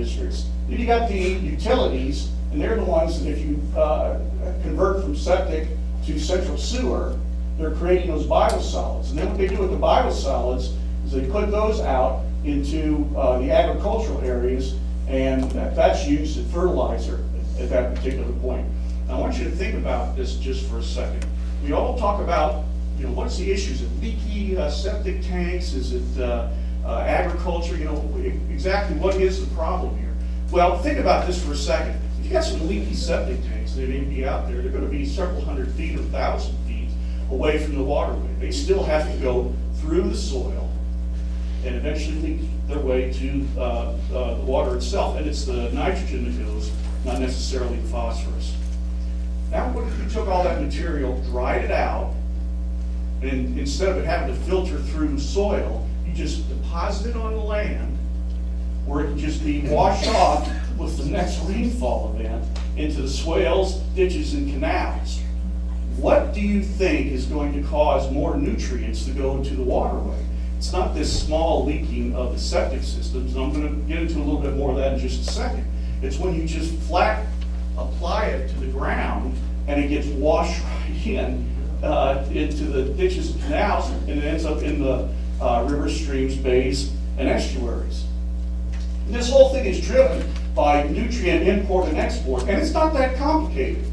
districts. Then you got the utilities, and they're the ones that if you convert from septic to central sewer, they're creating those biosolids. And then what they do with the biosolids is they put those out into the agricultural areas, and that's used as fertilizer at that particular point. Now, I want you to think about this just for a second. We all talk about, what's the issues? Is it leaky septic tanks? Is it agriculture? Exactly what is the problem here? Well, think about this for a second. If you got some leaky septic tanks, they may be out there. They're going to be several hundred feet or 1,000 feet away from the waterway. They still have to go through the soil and eventually leak their way to the water itself. And it's the nitrogen that goes, not necessarily the phosphorus. Now, what if you took all that material, dried it out, and instead of it having to filter through soil, you just deposit it on the land where it can just be washed off with the next rainfall event into the swales, ditches, and canals? What do you think is going to cause more nutrients to go into the waterway? It's not this small leaking of the septic systems, and I'm going to get into a little bit more of that in just a second. It's when you just flat apply it to the ground and it gets washed right in into the ditches and canals, and it ends up in the rivers, streams, bays, and estuaries. And this whole thing is driven by nutrient import and export, and it's not that complicated.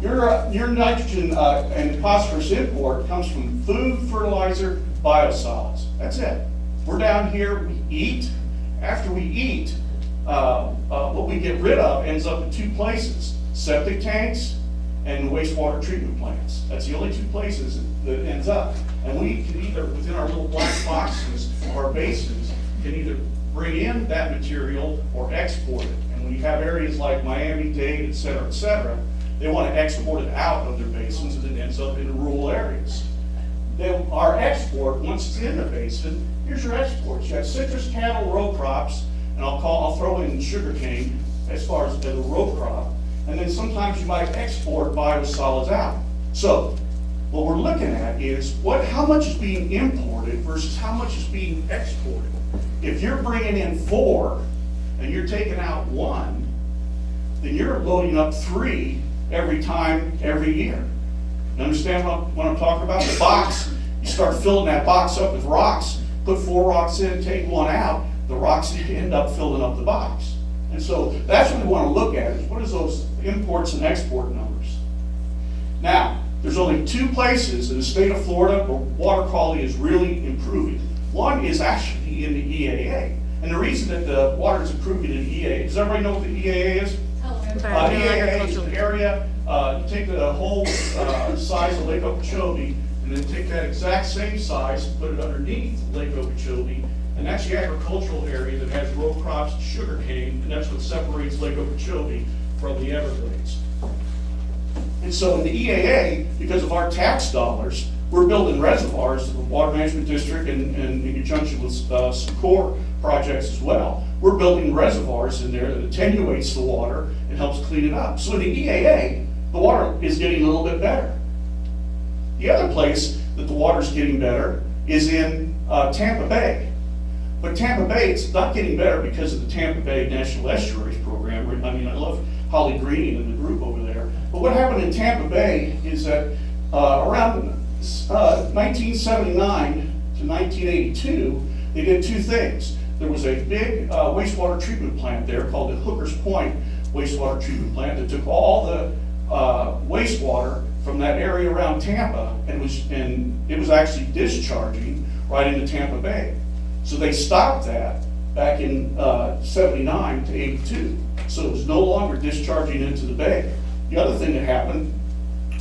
Your nitrogen and phosphorus import comes from food, fertilizer, biosolids. That's it. We're down here, we eat. After we eat, what we get rid of ends up in two places: septic tanks and wastewater treatment plants. That's the only two places that ends up. And we can either, within our little black boxes of our basins, can either bring in that material or export it. And when you have areas like Miami-Dade, et cetera, they want to export it out of their basins, and it ends up in the rural areas. Then our export, once it's in the basin, here's your exports. You have citrus, cattle, row crops, and I'll throw in sugarcane as far as the row crop. And then sometimes you might export biosolids out. So what we're looking at is how much is being imported versus how much is being exported. If you're bringing in 4 and you're taking out 1, then you're loading up 3 every time, every year. You understand what I'm talking about? The box, you start filling that box up with rocks, put 4 rocks in, take 1 out, the rocks end up filling up the box. And so that's what we want to look at, is what is those imports and export numbers. Now, there's only 2 places in the state of Florida where water quality is really improving. One is actually in the EAA. And the reason that the water is improving in the EAA, does everybody know what the EAA is? EAA is an area, you take the whole size of Lake Okeechobee, and then take that exact same size and put it underneath Lake Okeechobee, and that's the agricultural area that has row crops and sugar cane, and that's what separates Lake Okeechobee from the Everglades. And so in the EAA, because of our tax dollars, we're building reservoirs, the Water Management District, and in conjunction with some core projects as well. We're building reservoirs in there that attenuates the water and helps clean it up. So in the EAA, the water is getting a little bit better. The other place that the water's getting better is in Tampa Bay. But Tampa Bay, it's not getting better because of the Tampa Bay National Estuaries Program. I mean, I love Holly Green and the group over there. But what happened in Tampa Bay is that around 1979 to 1982, they did 2 things. There was a big wastewater treatment plant there called the Hookers Point Wastewater Treatment Plant that took all the wastewater from that area around Tampa and it was actually discharging right into Tampa Bay. So they stopped that back in 79 to 82. So it was no longer discharging into the bay. The other thing that happened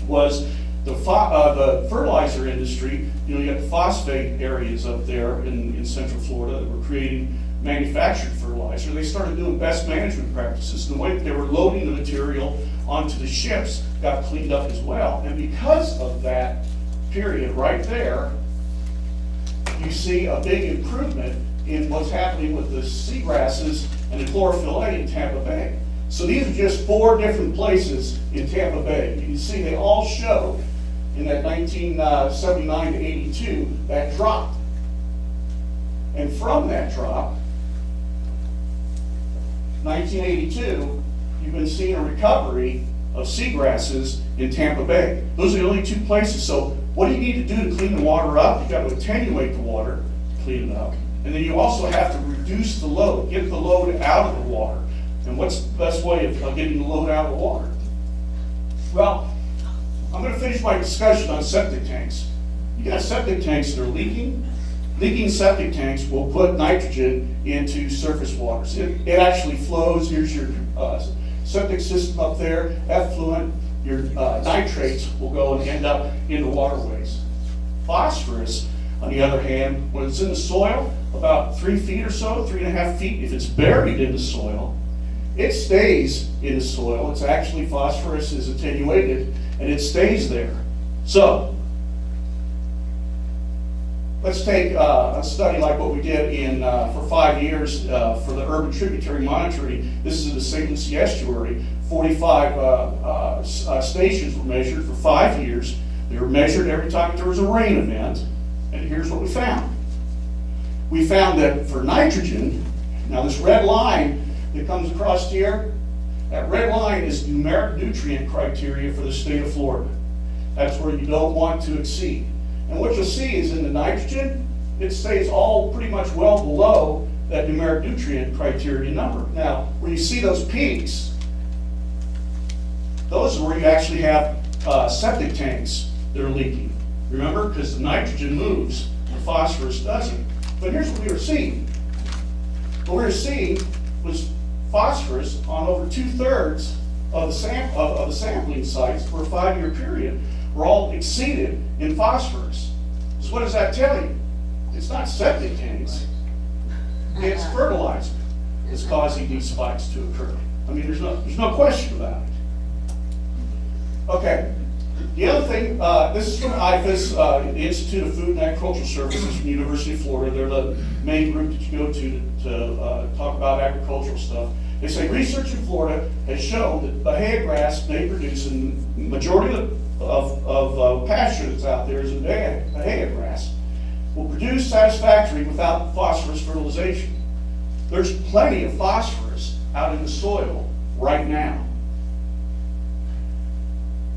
was the fertilizer industry. You got the phosphate areas up there in Central Florida that were creating manufactured fertilizer. They started doing best management practices, and the way that they were loading the material onto the ships got cleaned up as well. And because of that period right there, you see a big improvement in what's happening with the seagrasses and the chlorophyll A in Tampa Bay. So these are just 4 different places in Tampa Bay. You can see they all show in that 1979 to 82 that drop. And from that drop, 1982, you've been seeing a recovery of seagrasses in Tampa Bay. Those are the only two places. So what do you need to do to clean the water up? You've got to attenuate the water, clean it up. And then you also have to reduce the load, get the load out of the water. And what's the best way of getting the load out of the water? Well, I'm going to finish my discussion on septic tanks. You got septic tanks that are leaking. Leaking septic tanks will put nitrogen into surface waters. It actually flows. Here's your septic system up there, effluent. Your nitrates will go and end up in the waterways. Phosphorus, on the other hand, when it's in the soil, about 3 feet or so, 3.5 feet, if it's buried in the soil, it stays in the soil. It's actually, phosphorus is attenuated, and it stays there. So, let's take a study like what we did for 5 years for the urban tributary monitoring. This is in the St. Lucie estuary. 45 stations were measured for 5 years. They were measured every time there was a rain event. And here's what we found. We found that for nitrogen, now this red line that comes across here, that red line is numeric nutrient criteria for the state of Florida. That's where you don't want to exceed. And what you'll see is in the nitrogen, it stays all pretty much well below that numeric nutrient criteria number. Now, where you see those peaks, those are where you actually have septic tanks that are leaking. Remember, because the nitrogen moves, the phosphorus doesn't. But here's what we were seeing. What we were seeing was phosphorus on over 2/3 of the sampling sites for a 5-year period were all exceeded in phosphorus. So what does that tell you? It's not septic tanks. It's fertilizer that's causing these spikes to occur. I mean, there's no question about it. Okay. The other thing, this is from IFAS, the Institute of Food and Agricultural Services from the University of Florida. They're the main group that you go to talk about agricultural stuff. They say research in Florida has shown that Bahia grass may produce, and the majority of pasture that's out there is in Bahia grass, will produce satisfactory without phosphorus fertilization. There's plenty of phosphorus out in the soil right now.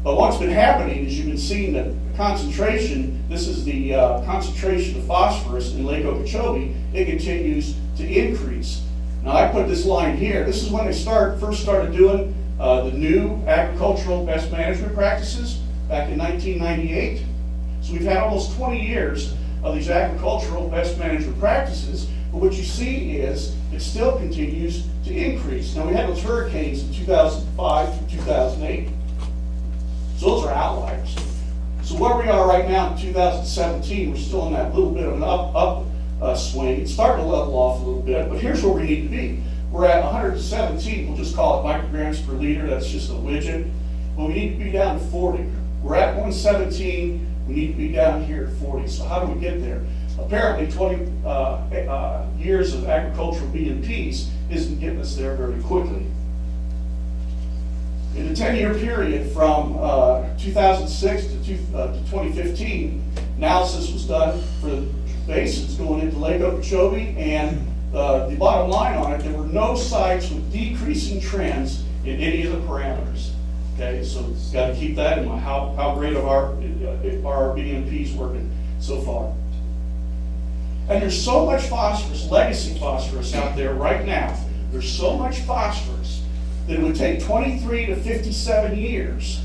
But what's been happening is you've been seeing that the concentration, this is the concentration of phosphorus in Lake Okeechobee, it continues to increase. Now I put this line here. This is when they first started doing the new agricultural best management practices back in 1998. So we've had almost 20 years of these agricultural best management practices, but what you see is it still continues to increase. Now we had those hurricanes in 2005 through 2008. So those are outliers. So where we are right now in 2017, we're still in that little bit of an upswing. It's starting to level off a little bit, but here's where we need to be. We're at 117, we'll just call it micrograms per liter, that's just a widget. But we need to be down to 40. We're at 117, we need to be down here at 40. So how do we get there? Apparently 20 years of agricultural BMPs isn't getting us there very quickly. In the 10-year period from 2006 to 2015, analysis was done for the basins going into Lake Okeechobee, and the bottom line on it, there were no sites with decreasing trends in any of the parameters. Okay, so got to keep that in mind. How great of our BMPs working so far. And there's so much phosphorus, legacy phosphorus out there right now. There's so much phosphorus that it would take 23 to 57 years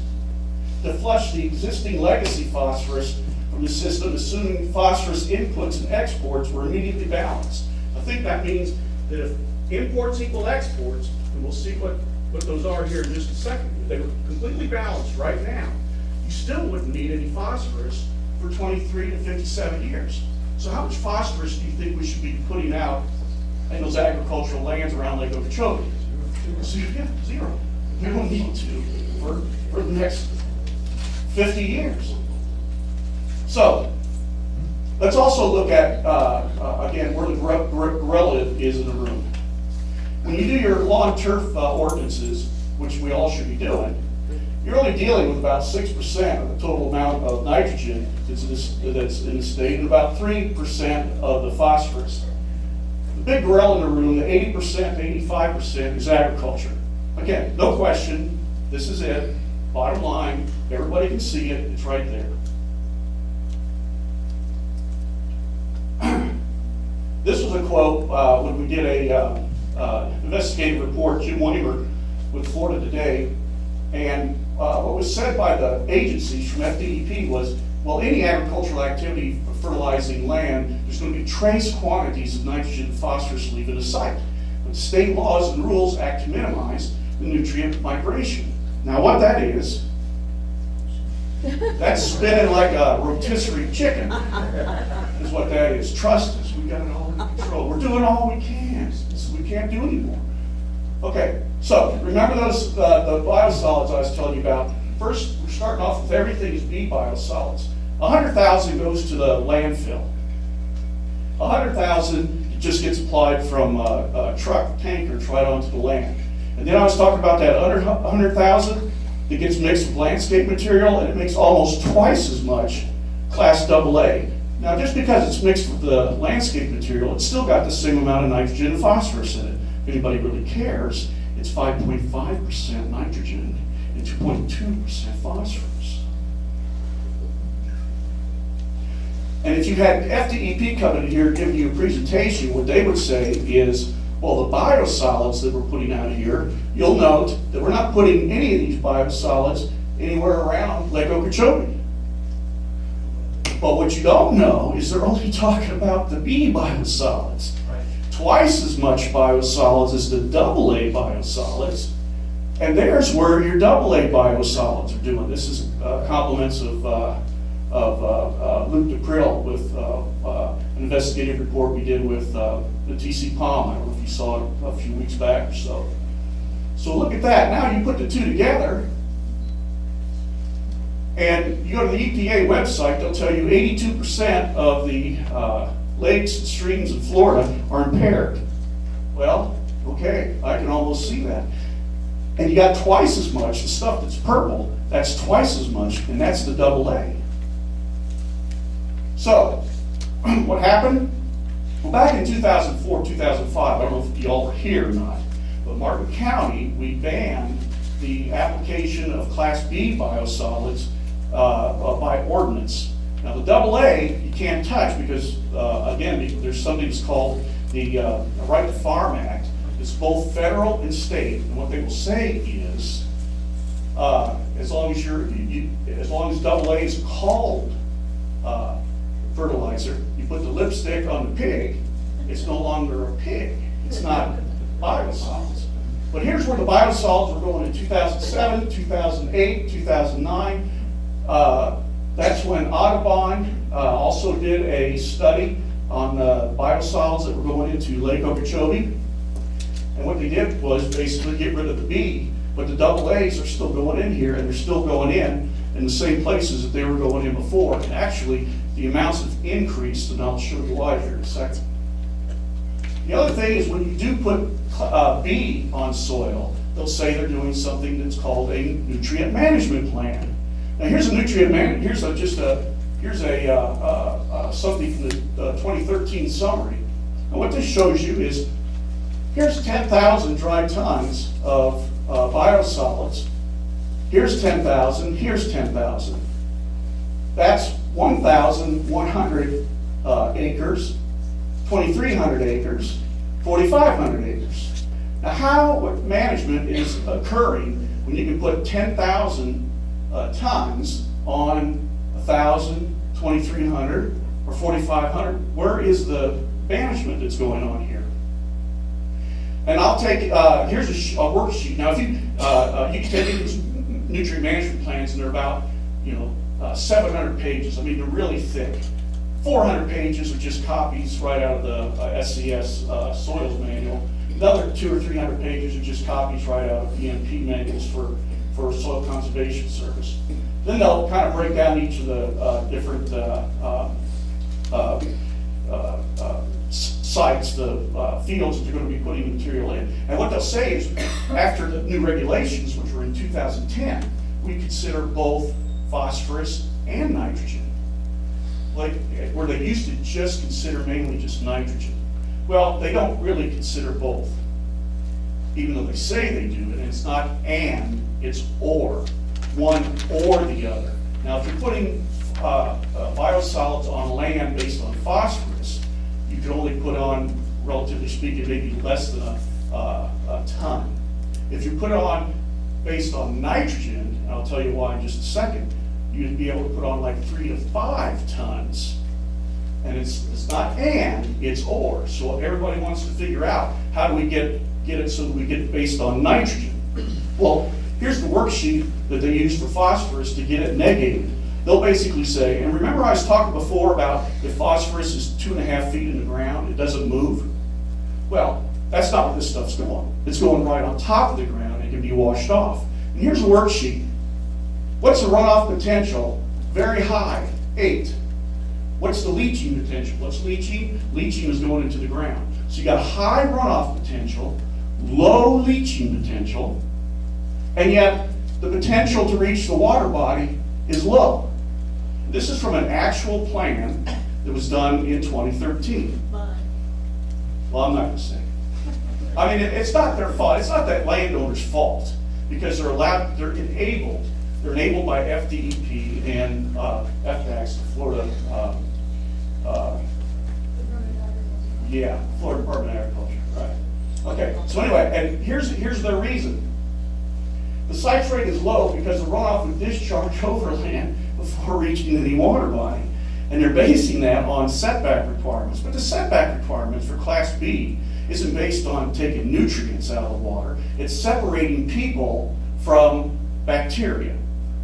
to flush the existing legacy phosphorus from the system, assuming phosphorus inputs and exports were immediately balanced. I think that means that if imports equal exports, and we'll see what those are here in just a second, if they were completely balanced right now, you still wouldn't need any phosphorus for 23 to 57 years. So how much phosphorus do you think we should be putting out in those agricultural lands around Lake Okeechobee? Zero. We don't need to for the next 50 years. So let's also look at, again, where the gorilla is in the room. When you do your lawn turf ordinances, which we all should be doing, you're only dealing with about 6% of the total amount of nitrogen that's in the state, and about 3% of the phosphorus. The big gorilla in the room, the 80%, 85% is agriculture. Again, no question, this is it. Bottom line, everybody can see it, it's right there. This was a quote when we did a investigative report, Jim Weimer with Florida Today, and what was said by the agencies from FDEP was, well, any agricultural activity for fertilizing land, there's going to be trace quantities of nitrogen and phosphorus leaving the site. But state laws and rules act to minimize the nutrient migration. Now what that is, that's spinning like a rotisserie chicken, is what that is. Trust us, we got it all under control. We're doing all we can, so we can't do anymore. Okay, so remember those the biosolids I was telling you about. First, we're starting off with everything is B biosolids. 100,000 goes to the landfill. 100,000 just gets applied from truck tankers right onto the land. And then I was talking about that other 100,000 that gets mixed with landscape material, and it makes almost twice as much Class AA. Now, just because it's mixed with the landscape material, it's still got the same amount of nitrogen and phosphorus in it. If anybody really cares, it's 5.5% nitrogen and 2.2% phosphorus. And if you had FDEP coming in here giving you a presentation, what they would say is, well, the biosolids that we're putting out here, you'll note that we're not putting any of these biosolids anywhere around Lake Okeechobee. But what you don't know is they're only talking about the B biosolids. Right. Twice as much biosolids as the AA biosolids. And there's where your AA biosolids are doing. This is compliments of Luke DePrill with an investigative report we did with the TC Palm. I don't know if you saw it a few weeks back or so. So look at that. Now you put the two together, and you go to the EPA website, they'll tell you 82% of the lakes and streams in Florida are impaired. Well, okay, I can almost see that. And you got twice as much, the stuff that's purple, that's twice as much, and that's the AA. So, what happened? Well, back in 2004, 2005, I don't know if y'all were here or not, but Martin County, we banned the application of Class B biosolids by ordinance. Now the AA you can't touch because, again, there's something that's called the Right to Farm Act. It's both federal and state, and what they will say is, as long as AA is called fertilizer, you put the lipstick on the pig, it's no longer a pig. It's not biosolids. But here's where the biosolids were going in 2007, 2008, 2009. That's when Audubon also did a study on the biosolids that were going into Lake Okeechobee. And what they did was basically get rid of the B, but the AA's are still going in here, and they're still going in the same places that they were going in before. And actually, the amounts have increased, and I'll show you why here in a second. The other thing is when you do put B on soil, they'll say they're doing something that's called a nutrient management plan. Now here's a nutrient here's something from the 2013 summary. And what this shows you is here's 10,000 dry tons of biosolids. Here's 10,000. Here's 10,000. That's 1,100 acres, 2,300 acres, 4,500 acres. Now how management is occurring when you can put 10,000 tons on 1,000, 2,300, or 4,500? Where is the management that's going on here? And I'll take, here's a worksheet. Now if you can take these nutrient management plans, and they're about, 700 pages. I mean, they're really thick. 400 pages are just copies right out of the SCS soils manual. Another 200 or 300 pages are just copies right out of EMP manuals for Soil Conservation Service. Then they'll kind of break down each of the different sites, the fields that they're going to be putting material in. And what they'll say is, after the new regulations, which were in 2010, we consider both phosphorus and nitrogen. Like where they used to just consider mainly just nitrogen. Well, they don't really consider both, even though they say they do, and it's not and, it's or, one or the other. Now, if you're putting biosolids on land based on phosphorus, you can only put on, relatively speaking, maybe less than a ton. If you put it on based on nitrogen, and I'll tell you why in just a second, you'd be able to put on like 3 to 5 tons. And it's not and, it's or. So everybody wants to figure out, how do we get it so that we get it based on nitrogen? Well, here's the worksheet that they use for phosphorus to get it negated. They'll basically say, and remember I was talking before about if phosphorus is 2.5 feet in the ground, it doesn't move? Well, that's not where this stuff's going. It's going right on top of the ground and can be washed off. And here's a worksheet. What's the runoff potential? Very high, 8. What's the leaching potential? What's leaching? Leaching is going into the ground. So you got a high runoff potential, low leaching potential, and yet the potential to reach the water body is low. This is from an actual plan that was done in 2013. Well, I'm not going to say. I mean, it's not their fault. It's not that landowner's fault, because they're enabled. They're enabled by FDEP and FDAX, Florida. Florida Department of Agriculture. Right. Okay. So anyway, and here's their reason. The citrate is low because the runoff would discharge over land before reaching any water body. And they're basing that on setback requirements. But the setback requirements for Class B isn't based on taking nutrients out of the water. It's separating people from bacteria.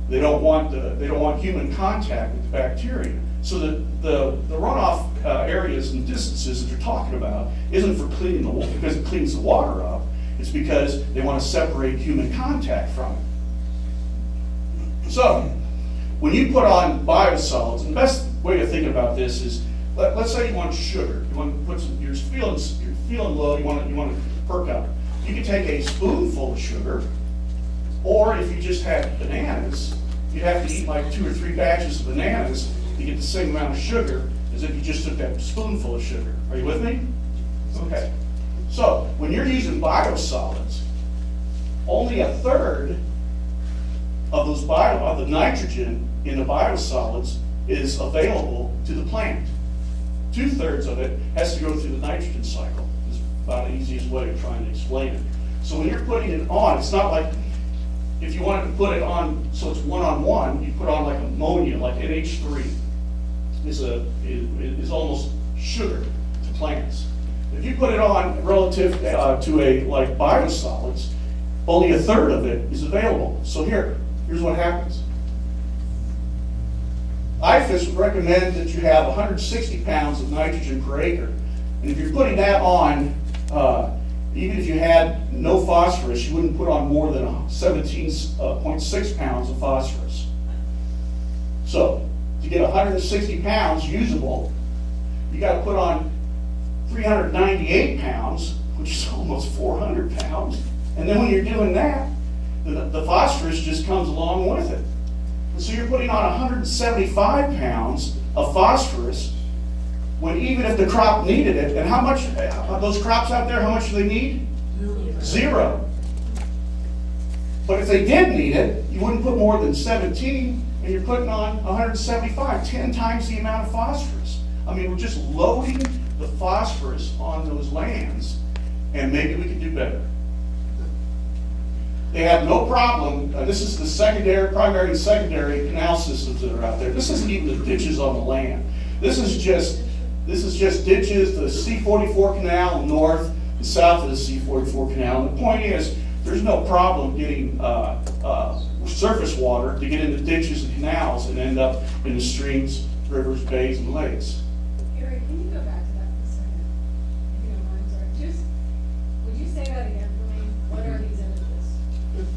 They don't want human contact with the bacteria. So the runoff areas and distances that they're talking about isn't for cleaning the water because it cleans the water up. It's because they want to separate human contact from it. So, when you put on biosolids, and the best way to think about this is, let's say you want sugar. You want to put some, you're feeling low, you want to perk up. You can take a spoonful of sugar, or if you just had bananas, you'd have to eat like 2 or 3 batches of bananas to get the same amount of sugar as if you just took that spoonful of sugar. Are you with me? Okay. So, when you're using biosolids, only 1/3 of the nitrogen in the biosolids is available to the plant. 2/3 of it has to go through the nitrogen cycle. Is about the easiest way of trying to explain it. So when you're putting it on, it's not like if you wanted to put it on so it's one-on-one, you put on like ammonia, like NH3 is almost sugar to plants. If you put it on relative to a like biosolids, only 1/3 of it is available. So here's what happens. IFAS would recommend that you have 160 pounds of nitrogen per acre. And if you're putting that on, even if you had no phosphorus, you wouldn't put on more than 17.6 pounds of phosphorus. So to get 160 pounds usable, you got to put on 398 pounds, which is almost 400 pounds. And then when you're doing that, the phosphorus just comes along with it. And so you're putting on 175 pounds of phosphorus when even if the crop needed it, and how much, those crops out there, how much do they need? 0. But if they did need it, you wouldn't put more than 17, and you're putting on 175, 10 times the amount of phosphorus. I mean, we're just loading the phosphorus on those lands, and maybe we could do better. They have no problem. This is the primary and secondary canal systems that are out there. This isn't even the ditches on the land. This is just ditches, the C-44 canal north and south of the C-44 canal. And the point is, there's no problem getting surface water to get into ditches and canals and end up in the streams, rivers, bays, and lakes. Gary, can you go back to that for a second? If you don't mind, sorry. Would you say that again for me? What are these images?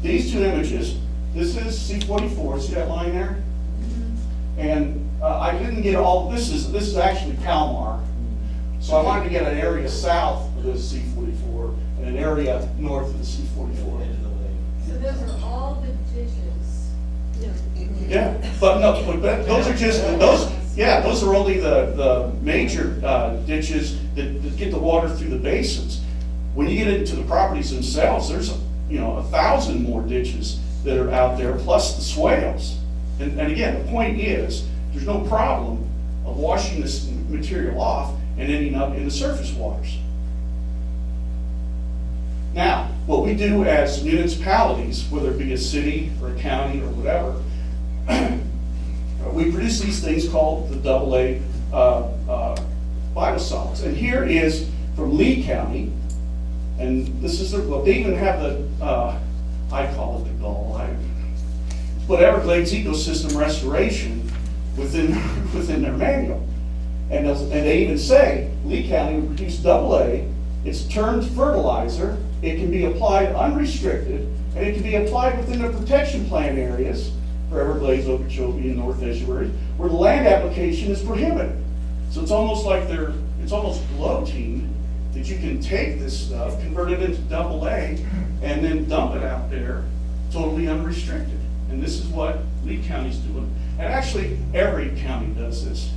These 2 images, this is C-44, see that line there? Mm-hmm. And I didn't get all, this is actually Palmar. So I wanted to get an area south of the C-44 and an area north of the C-44. So those are all the ditches Yeah, but no, but those are just, those are only the major ditches that get the water through the basins. When you get into the properties themselves, there's, 1,000 more ditches that are out there, plus the swales. And again, the point is, there's no problem of washing this material off and ending up in the surface waters. Now, what we do as municipalities, whether it be a city or a county or whatever, we produce these things called the AA biosolids. And here is from Lee County, and this is they even have the, I call it the goal, but Everglades ecosystem restoration within their manual. And they even say, Lee County will produce AA, it's termed fertilizer, it can be applied unrestricted, and it can be applied within the protection plan areas for Everglades, Okeechobee, and North Estuary, where the land application is prohibited. So it's almost like it's almost gloating that you can take this stuff, convert it into AA, and then dump it out there totally unrestricted. And this is what Lee County's doing. And actually, every county does this.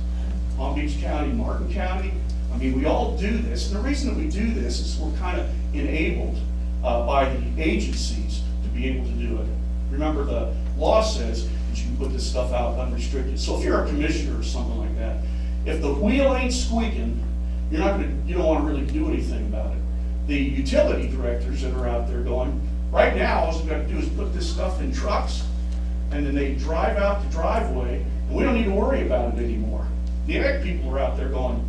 Palm Beach County, Martin County. I mean, we all do this. And the reason that we do this is we're kind of enabled by the agencies to be able to do it. Remember, the law says that you can put this stuff out unrestricted. So if you're a commissioner or something like that, if the wheel ain't squeaking, you don't want to really do anything about it. The utility directors that are out there going, right now, all we've got to do is put this stuff in trucks, and then they drive out the driveway, and we don't need to worry about it anymore. The ag people are out there going,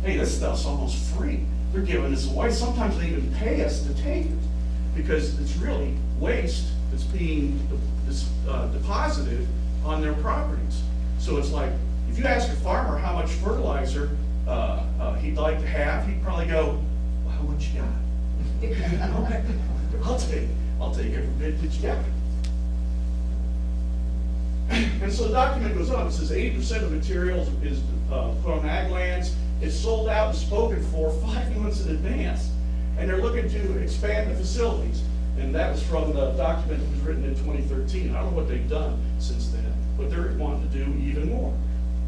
hey, this stuff's almost free. They're giving this away. Sometimes they even pay us to take it because it's really waste that's being deposited on their properties. So it's like, if you ask a farmer how much fertilizer he'd like to have, he'd probably go, well, what you got? Okay, I'll take every bit that you got. And so the document goes on, it says 80% of the materials is put on ag lands, it's sold out and spoken for 5 months in advance. And they're looking to expand the facilities. And that was from the document that was written in 2013. I don't know what they've done since then, but they're wanting to do even more.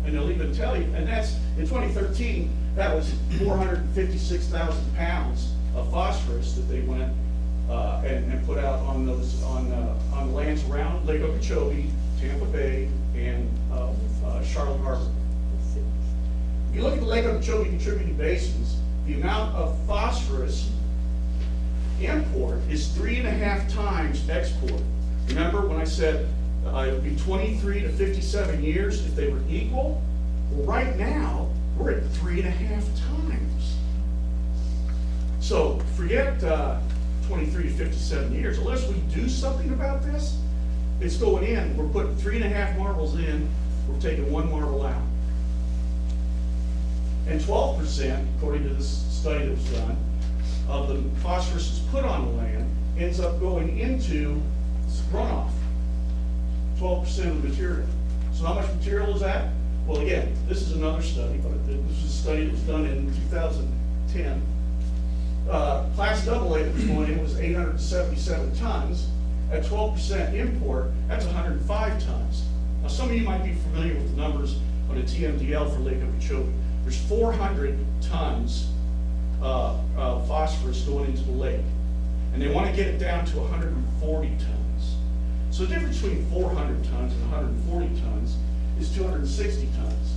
And they'll even tell you, and that's, in 2013, that was 456,000 pounds of phosphorus that they went and put out on the lands around Lake Okeechobee, Tampa Bay, and Charlotte Harbor. If you look at the Lake Okeechobee contributing basins, the amount of phosphorus import is 3.5 times export. Remember when I said it would be 23 to 57 years if they were equal? Well, right now, we're at 3.5 times. So forget 23 to 57 years. Unless we do something about this, it's going in. We're putting 3.5 marbles in, we're taking 1 marble out. And 12%, according to this study that was done, of the phosphorus that's put on the land ends up going into runoff. 12% of the material. So how much material is that? Well, again, this is another study, but this is a study that was done in 2010. Class AA that was going in was 877 tons. At 12% import, that's 105 tons. Now, some of you might be familiar with the numbers on a TMDL for Lake Okeechobee. There's 400 tons of phosphorus going into the lake, and they want to get it down to 140 tons. So the difference between 400 tons and 140 tons is 260 tons.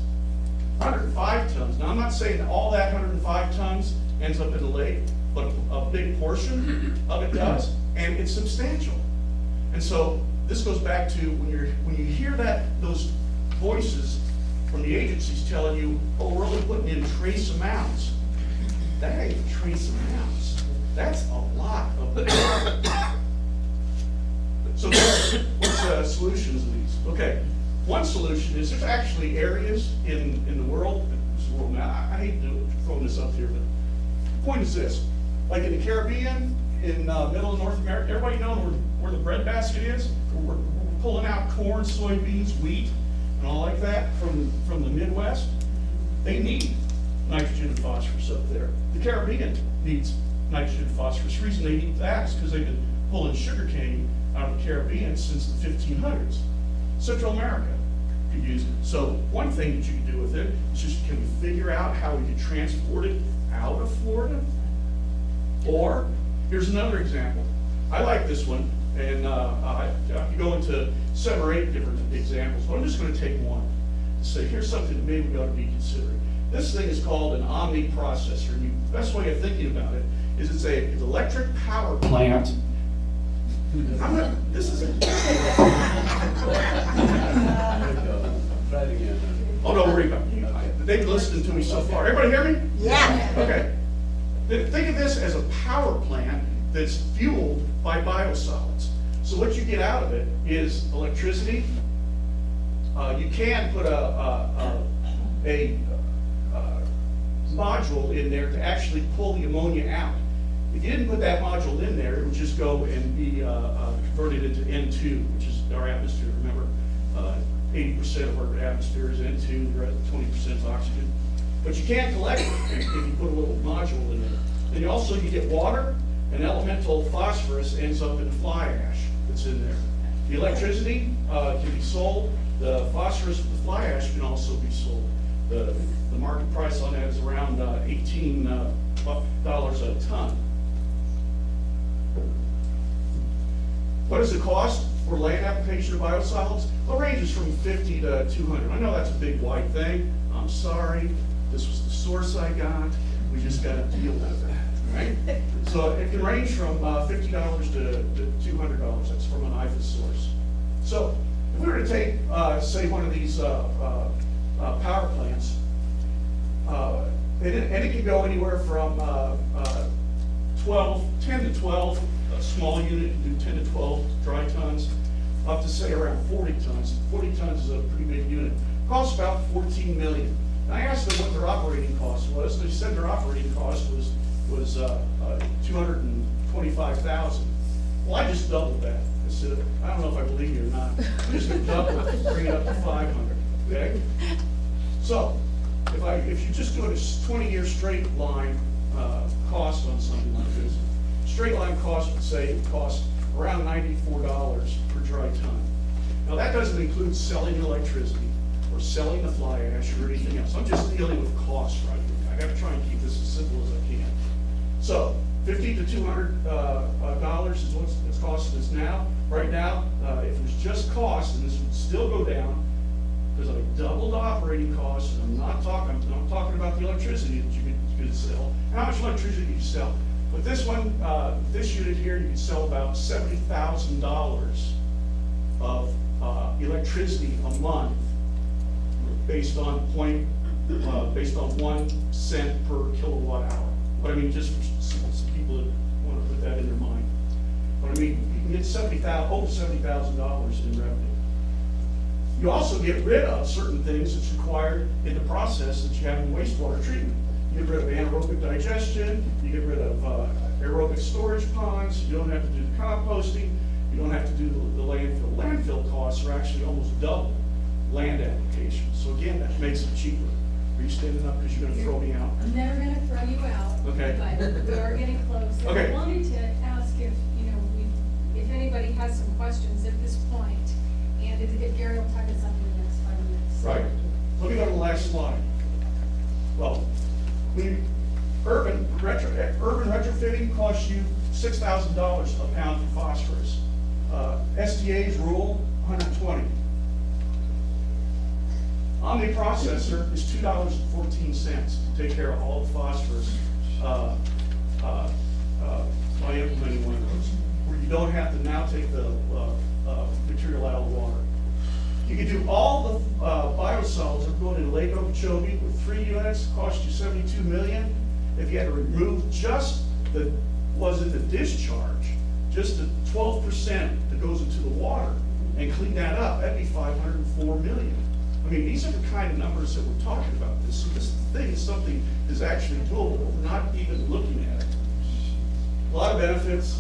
105 tons. Now, I'm not saying all that 105 tons ends up in the lake, but a big portion of it does, and it's substantial. And so this goes back to when you hear those voices from the agencies telling you, oh, we're only putting in trace amounts. That ain't trace amounts. That's a lot of it. So what's the solutions of these? Okay, one solution is there's actually areas in the world, now I hate throwing this up here, but the point is this, like in the Caribbean, in middle of North America, everybody know where the breadbasket is? We're pulling out corn, soybeans, wheat, and all like that from the Midwest. They need nitrogen and phosphorus up there. The Caribbean needs nitrogen and phosphorus. The reason they need that is because they've been pulling sugarcane out of the Caribbean since the 1500s. Central America could use it. So one thing that you can do with it is just, can we figure out how we could transport it out of Florida? Or, here's another example. I like this one, and I could go into 7 or 8 different examples, but I'm just gonna take one to say, here's something that maybe we ought to be considering. This thing is called an omniprocessor, and the best way of thinking about it is it's an electric power plant. This is Oh, don't worry about it. They've listened to me so far. Everybody hear me? Yeah. Okay. Think of this as a power plant that's fueled by biosolids. So what you get out of it is electricity. You can put a module in there to actually pull the ammonia out. If you didn't put that module in there, it would just go and be converted into N2, which is our atmosphere. Remember, 80% of our atmosphere is N2, the rest 20% is oxygen. But you can't collect it if you put a little module in there. Then you get water, and elemental phosphorus ends up in fly ash that's in there. The electricity can be sold. The phosphorus with the fly ash can also be sold. The market price on that is around $18 a ton. What does it cost for land application of biosolids? Well, it ranges from 50 to 200. I know that's a big wide thing. I'm sorry. This was the source I got. We just got to deal with it, right? So it can range from $50 to $200. That's from an IFAS source. So if we were to take, say, one of these power plants, and it can go anywhere from 10 to 12, a small unit can do 10 to 12 dry tons, up to say around 40 tons. 40 tons is a pretty big unit. Costs about $14 million. And I asked them what their operating cost was. They said their operating cost was $225,000. Well, I just doubled that. I said, I don't know if I believe you or not. I'm just going to double it, bring it up to 500. Okay. So if you just do a 20-year straight line cost on something like this, straight line cost would say it costs around $94 per dry ton. Now that doesn't include selling electricity or selling the fly ash or anything else. I'm just dealing with costs right here. I got to try and keep this as simple as I can. So $50 to $200 is what it's costing us now. Right now, if it was just cost, and this would still go down, because I doubled the operating costs, and I'm not talking about the electricity that you could sell. How much electricity you sell? With this one, this unit here, you can sell about $70,000 of electricity a month, based on 1 cent per kilowatt hour. But I mean, just for some people that want to put that in their mind. But I mean, you can get over $70,000 in revenue. You also get rid of certain things that's required in the process that you have in wastewater treatment. You get rid of anaerobic digestion, you get rid of aerobic storage ponds, you don't have to do the composting, you don't have to do the landfill. Landfill costs are actually almost double land application. So again, that makes it cheaper. Are you standing up because you're going to throw me out? I'm never gonna throw you out. Okay. But we are getting close. So Okay. I wanted to ask if, if anybody has some questions at this point, and if Gary will tie this up in the next 5 minutes. Right. Let me go to the last slide. Well, urban retrofitting costs you $6,000 a pound for phosphorus. SDA's rule, $120. Omniprocessor is $2.14 to take care of all the phosphorus by implementing one of those, where you don't have to now take the material out of the water. You can do all the biosolids that are going in Lake Okeechobee with 3 units, cost you $72 million. If you had to remove just the discharge, just the 12% that goes into the water and clean that up, that'd be $504 million. I mean, these are the kind of numbers that we're talking about. So this thing is something that's actually doable. We're not even looking at it. A lot of benefits.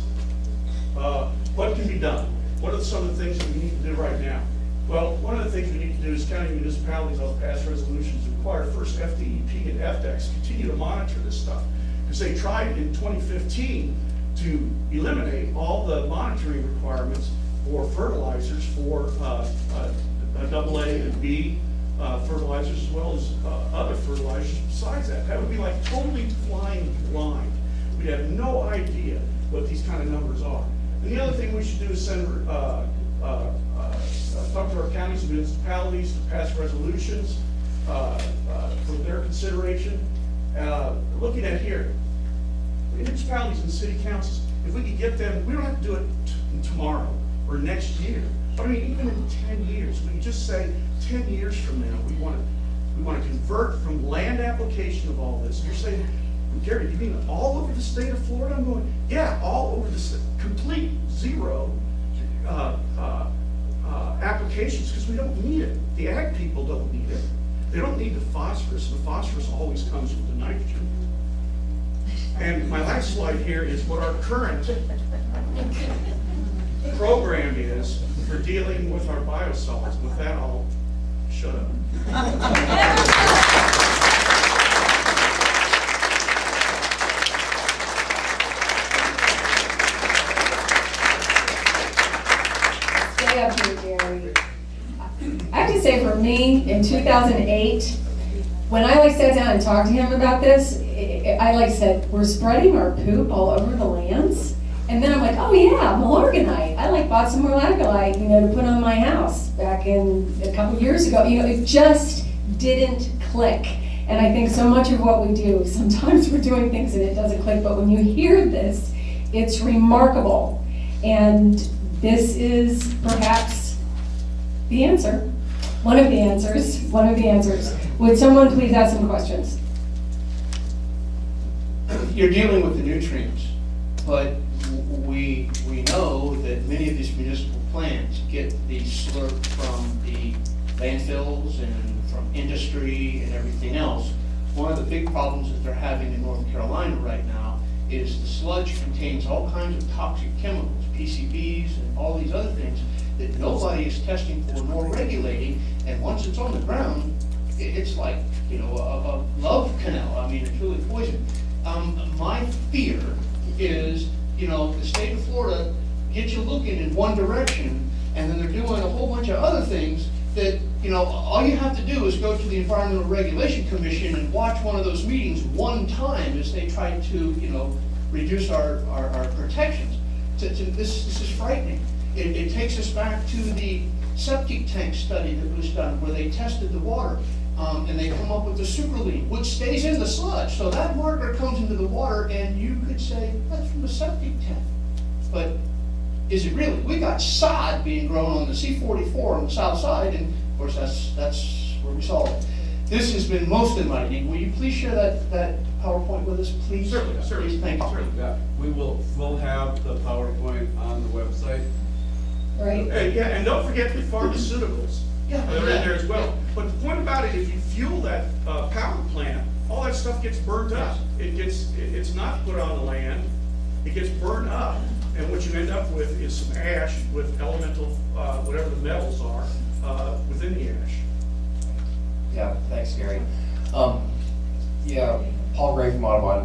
What can be done? What are some of the things that we need to do right now? Well, one of the things we need to do is county municipalities will pass resolutions that require first FDEP and FDEX continue to monitor this stuff. Because they tried in 2015 to eliminate all the monitoring requirements for fertilizers for AA and B fertilizers, as well as other fertilizers besides that. That would be like totally flying blind. We have no idea what these kind of numbers are. And the other thing we should do is send, talk to our counties and municipalities to pass resolutions for their consideration. Looking at here, municipalities and city councils, if we could get them, we don't have to do it tomorrow or next year. But I mean, even in 10 years, we could just say 10 years from now, we want to convert from land application of all this. You're saying, Gary, you mean all over the state of Florida? I'm going, yeah, all over the state, complete zero applications, because we don't need it. The ag people don't need it. They don't need the phosphorus. The phosphorus always comes with the nitrogen. And my last slide here is what our current program is for dealing with our biosolids. With that, I'll shut up. Stay up here, Jerry. I have to say, for me, in 2008, when I sat down and talked to him about this, I said, we're spreading our poop all over the lands. And then I'm like, oh yeah, Milorganite. I bought some Milorganite, to put on my house back in a couple years ago. It just didn't click. And I think so much of what we do, sometimes we're doing things and it doesn't click, but when you hear this, it's remarkable. And this is perhaps the answer. One of the answers. Would someone please ask some questions? You're dealing with the nutrients, but we know that many of these municipal plants get the slurp from the landfills and from industry and everything else. One of the big problems that they're having in North Carolina right now is the sludge contains all kinds of toxic chemicals, PCBs and all these other things that nobody is testing for nor regulating, and once it's on the ground, it's like, a love canal. I mean, it's really poison. My fear is, the state of Florida gets you looking in one direction, and then they're doing a whole bunch of other things that, all you have to do is go to the Environmental Regulation Commission and watch one of those meetings one time as they try to, reduce our protections. This is frightening. It takes us back to the septic tank study that was done, where they tested the water. And they come up with the sucralene, which stays in the sludge. So that marker comes into the water, and you could say, that's from the septic tank. But is it really? We got sod being grown on the C-44 on the south side, and of course that's where we saw it. This has been most enlightening. Will you please share that PowerPoint with us, please? Certainly. Please, thank you. Certainly, yeah. We'll have the PowerPoint on the website. Right? Yeah, and don't forget the pharmaceuticals. Yeah. They're in there as well. But the point about it, if you fuel that power plant, all that stuff gets burnt up. It's not put on the land. It gets burned up, and what you end up with is some ash with elemental, whatever the metals are, within the ash. Yeah, thanks, Gary. Yeah, Paul Gray from Audubon.